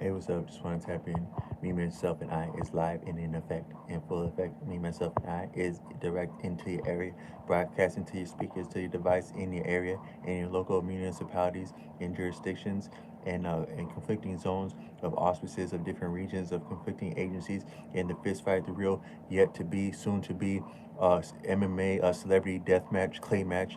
Hey, what's up? Just want to tap in. Me, myself, and I is live and in effect, in full effect. Me, myself, and I is direct into your area, broadcasting to your speakers, to your device in your area, in your local municipalities, in jurisdictions, and conflicting zones of auspices of different regions of conflicting agencies in the fist fight, the real yet to be, soon to be, MMA, celebrity death match, clay match,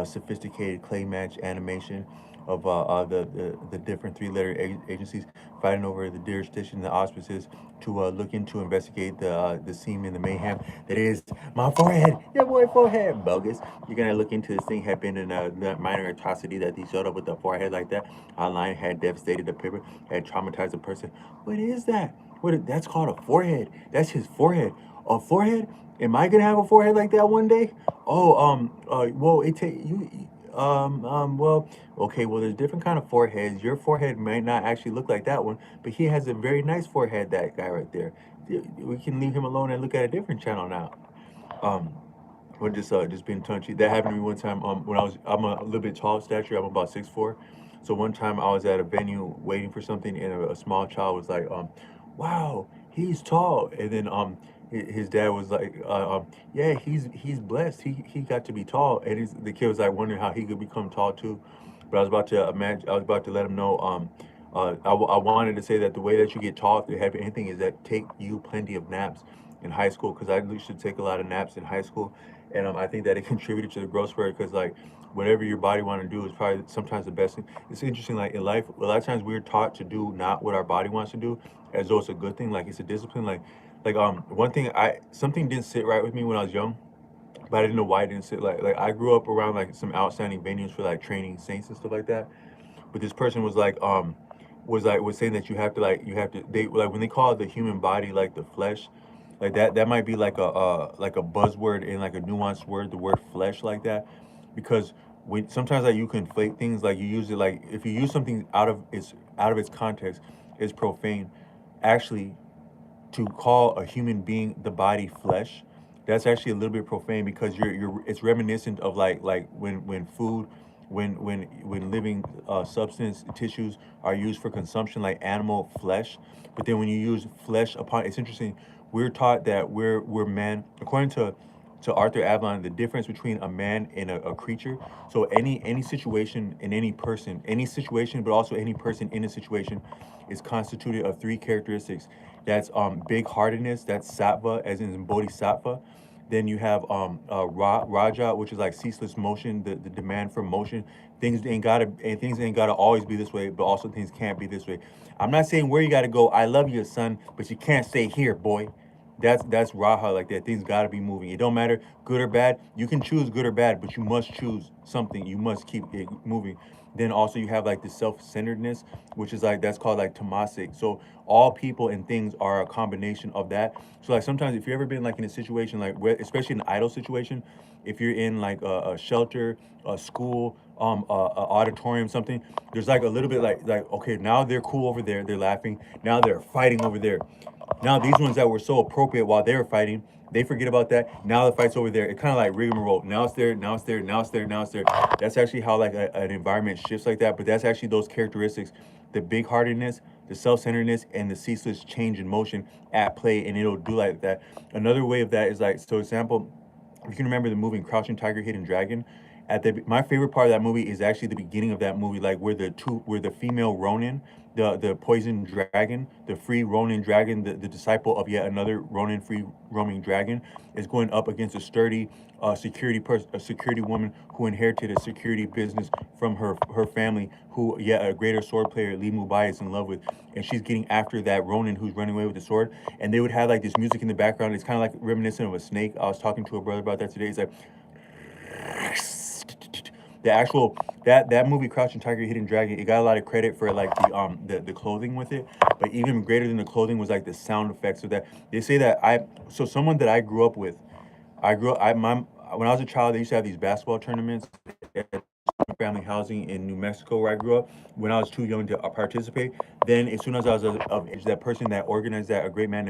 sophisticated clay match animation of the different three-letter agencies fighting over the jurisdiction, the auspices to look into, investigate the seam and the mayhem that is my forehead. Yeah, boy, forehead. Bogus. You're gonna look into this thing happened in a minor atrocity that he showed up with a forehead like that online, had devastated the paper, had traumatized a person. What is that? That's called a forehead. That's his forehead. A forehead? Am I gonna have a forehead like that one day? Oh, well, it take you. Well, okay, well, there's different kind of foreheads. Your forehead might not actually look like that one, but he has a very nice forehead, that guy right there. We can leave him alone and look at a different channel now. Um, we're just being touchy. That happened to me one time. When I'm a little bit tall stature. I'm about 6'4". So one time I was at a venue waiting for something, and a small child was like, "Wow, he's tall." And then his dad was like, "Yeah, he's blessed. He got to be tall." And the kid was like wondering how he could become tall too. But I was about to imagine. I was about to let him know. I wanted to say that the way that you get tall, if you have anything, is that take you plenty of naps in high school, because I used to take a lot of naps in high school, and I think that it contributed to the growth spurt, because like whatever your body want to do is probably sometimes the best thing. It's interesting, like in life, a lot of times we're taught to do not what our body wants to do, as though it's a good thing, like it's a discipline. One thing, I something didn't sit right with me when I was young, but I didn't know why it didn't sit. Like I grew up around like some outstanding venues for like training saints and stuff like that, but this person was saying that you have to they like when they call the human body like the flesh, like that might be like a buzzword and like a nuanced word, the word flesh, like that, because when sometimes like you conflate things, like you use it, like if you use something out of its context, it's profane. Actually, to call a human being the body flesh, that's actually a little bit profane, because you're it's reminiscent of like when food, when living substance tissues are used for consumption, like animal flesh. But then when you use flesh upon, it's interesting, we're taught that we're man, according to Arthur Avalon, the difference between a man and a creature. So any situation in any person, any situation, but also any person in a situation, is constituted of three characteristics. That's big heartedness. That's sattva, as in bodhisattva. Then you have raja, which is like ceaseless motion, the demand for motion. Things ain't gotta always be this way, but also things can't be this way. I'm not saying where you gotta go. I love you, son, but you can't stay here, boy. That's raha, like that. Things gotta be moving. It don't matter good or bad. You can choose good or bad, but you must choose something. You must keep it moving. Then also you have like the self-centeredness, which is like that's called like tamasic. So all people and things are a combination of that. So like sometimes if you've ever been like in a situation like where, especially an idle situation, if you're in like a shelter, a school, a auditorium, something, there's like a little bit like okay, now they're cool over there, they're laughing. Now they're fighting over there. Now these ones that were so appropriate while they were fighting, they forget about that. Now the fight's over there. It kind of like rigmarole. Now it's there. Now it's there. Now it's there. Now it's there. That's actually how like an environment shifts like that. But that's actually those characteristics, the big heartedness, the self-centeredness, and the ceaseless change in motion at play, and it'll do like that. Another way of that is like, so example, if you can remember the movie Crouching Tiger, Hidden Dragon, my favorite part of that movie is actually the beginning of that movie, like where the female Ronin, the poison dragon, the free Ronin dragon, the disciple of yet another Ronin free roaming dragon, is going up against a sturdy a security woman who inherited a security business from her family, who yet a greater sword player, Lee Mubai, is in love with, and she's getting after that Ronin who's running away with the sword. And they would have like this music in the background. It's kind of like reminiscent of a snake. I was talking to a brother about that today. It's like the actual that movie Crouching Tiger, Hidden Dragon, it got a lot of credit for like the clothing with it, but even greater than the clothing was like the sound effects of that. They say that someone that I grew up with, I grew up I my when I was a child, they used to have these basketball tournaments at family housing in New Mexico where I grew up. When I was too young to participate, then as soon as I was of age, that person that organized that, a great man